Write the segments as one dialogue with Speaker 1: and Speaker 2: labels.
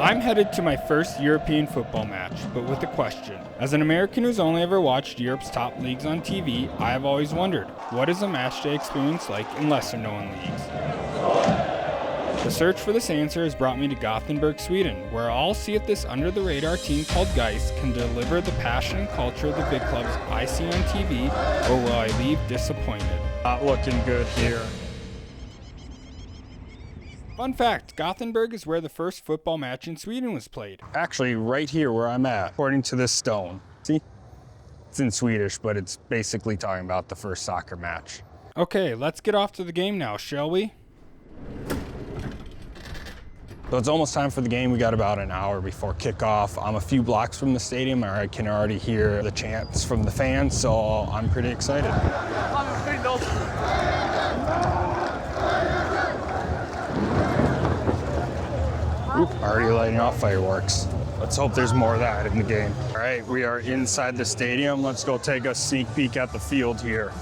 Speaker 1: I'm headed to my first European football match, but with a question. As an American who's only ever watched Europe's top leagues on TV, I have always wondered, what is a match day experience like in lesser known leagues? The search for this answer has brought me to Gothenberg, Sweden, where I'll see if this under-the-radar team called GAIS can deliver the passion and culture of the big clubs I see on TV, or will I leave disappointed?
Speaker 2: Not looking good here.
Speaker 1: Fun fact, Gothenburg is where the first football match in Sweden was played.
Speaker 2: Actually, right here where I'm at, according to this stone. See? It's in Swedish, but it's basically talking about the first soccer match.
Speaker 1: Okay, let's get off to the game now, shall we?
Speaker 2: So it's almost time for the game. We got about an hour before kickoff. I'm a few blocks from the stadium, and I can already hear the chants from the fans, so I'm pretty excited. Oop, already lighting off fireworks. Let's hope there's more of that in the game. All right, we are inside the stadium. Let's go take a sneak peek at the field here.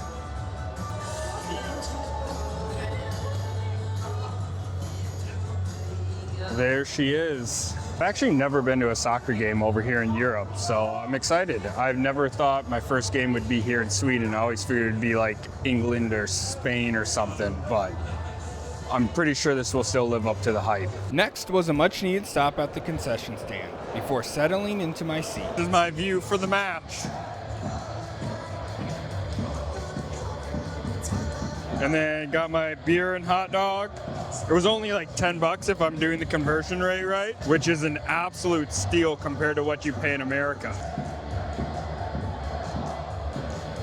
Speaker 2: There she is. I've actually never been to a soccer game over here in Europe, so I'm excited. I've never thought my first game would be here in Sweden. I always figured it'd be like England or Spain or something, but I'm pretty sure this will still live up to the hype.
Speaker 1: Next was a much-needed stop at the concession stand before settling into my seat.
Speaker 2: This is my view for the match. And then got my beer and hot dog. It was only like $10 if I'm doing the conversion rate right, which is an absolute steal compared to what you pay in America.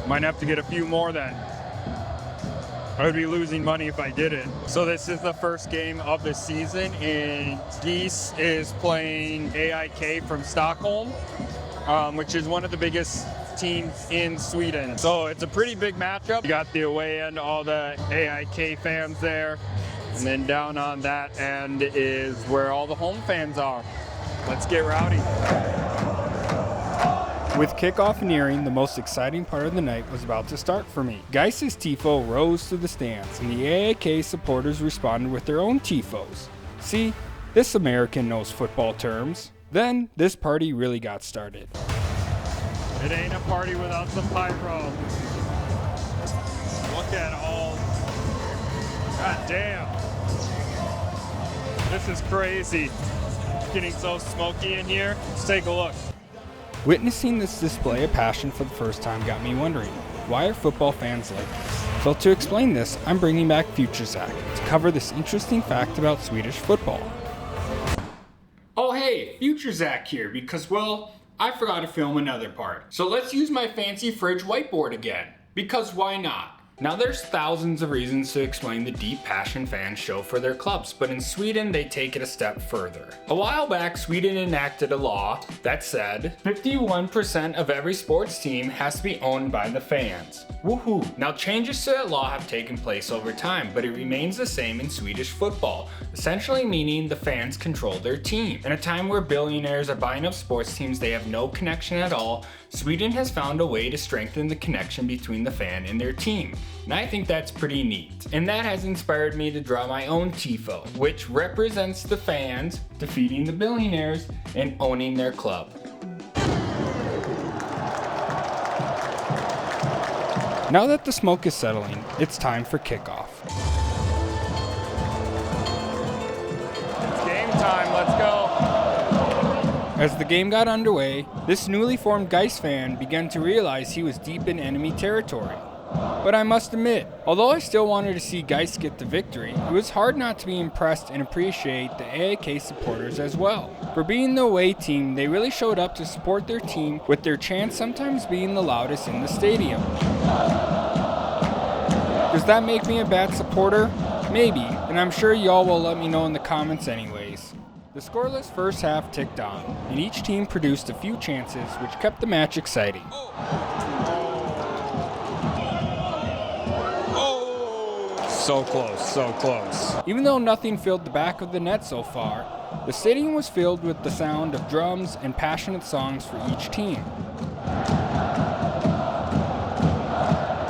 Speaker 2: Might have to get a few more then. I would be losing money if I did it. So this is the first game of the season, and GAIS is playing AIK from Stockholm, which is one of the biggest teams in Sweden. So it's a pretty big matchup. You got the away end, all the AIK fans there. And then down on that end is where all the home fans are. Let's get rowdy.
Speaker 1: With kickoff nearing, the most exciting part of the night was about to start for me. GAIS's tifo rose to the stands, and the AIK supporters responded with their own tifos. See, this American knows football terms. Then, this party really got started.
Speaker 2: It ain't a party without some pyro. Look at all. God damn. This is crazy. It's getting so smoky in here. Let's take a look.
Speaker 1: Witnessing this display of passion for the first time got me wondering, why are football fans like this? So to explain this, I'm bringing back Future Zach to cover this interesting fact about Swedish football. Oh hey, Future Zach here because, well, I forgot to film another part. So let's use my fancy fridge whiteboard again, because why not? Now there's thousands of reasons to explain the deep passion fans show for their clubs, but in Sweden they take it a step further. A while back, Sweden enacted a law that said 51% of every sports team has to be owned by the fans. Woohoo! Now changes to that law have taken place over time, but it remains the same in Swedish football, essentially meaning the fans control their team. In a time where billionaires are buying up sports teams they have no connection at all, Sweden has found a way to strengthen the connection between the fan and their team. And I think that's pretty neat. And that has inspired me to draw my own tifo, which represents the fans defeating the billionaires and owning their club. Now that the smoke is settling, it's time for kickoff.
Speaker 2: It's game time, let's go.
Speaker 1: As the game got underway, this newly formed GAIS fan began to realize he was deep in enemy territory. But I must admit, although I still wanted to see GAIS get the victory, it was hard not to be impressed and appreciate the AIK supporters as well. For being the away team, they really showed up to support their team, with their chants sometimes being the loudest in the stadium. Does that make me a bad supporter? Maybe, and I'm sure y'all will let me know in the comments anyways. The scoreless first half ticked on, and each team produced a few chances which kept the match exciting.
Speaker 2: So close, so close.
Speaker 1: Even though nothing filled the back of the net so far, the stadium was filled with the sound of drums and passionate songs for each team.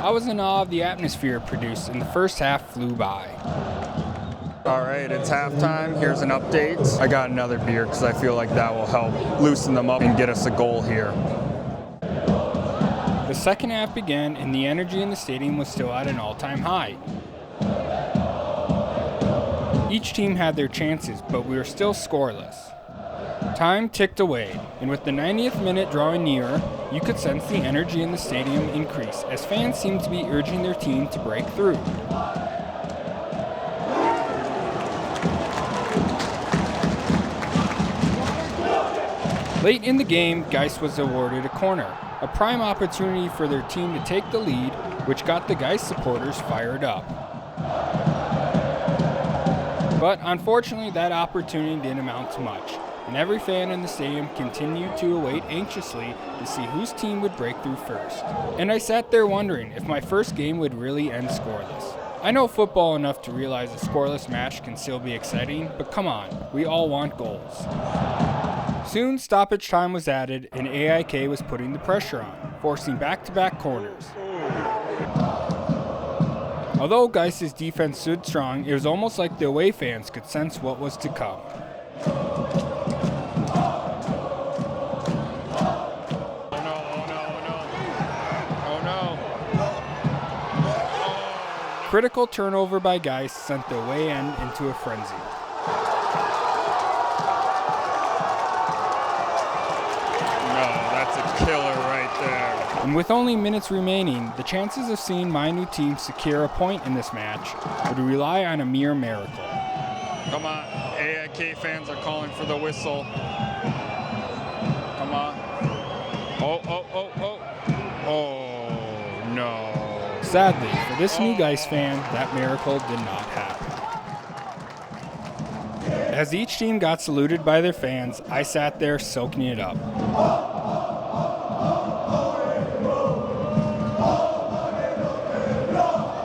Speaker 1: I was in awe of the atmosphere produced, and the first half flew by.
Speaker 2: All right, it's halftime. Here's an update. I got another beer because I feel like that will help loosen them up and get us a goal here.
Speaker 1: The second half began and the energy in the stadium was still at an all-time high. Each team had their chances, but we were still scoreless. Time ticked away, and with the 90th minute drawing nearer, you could sense the energy in the stadium increase as fans seemed to be urging their team to break through. Late in the game, GAIS was awarded a corner, a prime opportunity for their team to take the lead, which got the GAIS supporters fired up. But unfortunately, that opportunity didn't amount to much, and every fan in the stadium continued to await anxiously to see whose team would break through first. And I sat there wondering if my first game would really end scoreless. I know football enough to realize a scoreless match can still be exciting, but come on, we all want goals. Soon, stoppage time was added, and AIK was putting the pressure on, forcing back-to-back corners. Although GAIS' defense stood strong, it was almost like the away fans could sense what was to come. Critical turnover by GAIS sent the away end into a frenzy.
Speaker 2: Killer right there.
Speaker 1: And with only minutes remaining, the chances of seeing my new team secure a point in this match would rely on a mere miracle.
Speaker 2: Come on, AIK fans are calling for the whistle. Come on. Oh, no.
Speaker 1: Sadly, for this new GAIS fan, that miracle did not happen. As each team got saluted by their fans, I sat there soaking it up.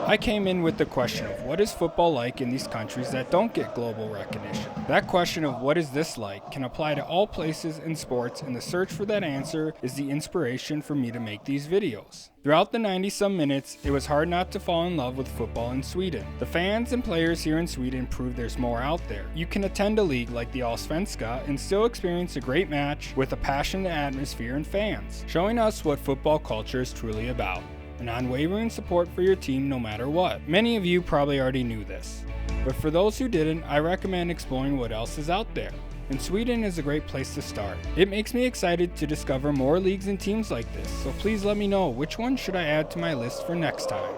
Speaker 1: I came in with the question of what is football like in these countries that don't get global recognition? That question of what is this like can apply to all places in sports, and the search for that answer is the inspiration for me to make these videos. Throughout the 90-some minutes, it was hard not to fall in love with football in Sweden. The fans and players here in Sweden prove there's more out there. You can attend a league like the Allsvenska and still experience a great match with a passionate atmosphere and fans, showing us what football culture is truly about. An unwavering support for your team no matter what. Many of you probably already knew this, but for those who didn't, I recommend exploring what else is out there. And Sweden is a great place to start. It makes me excited to discover more leagues and teams like this, so please let me know which one should I add to my list for next time.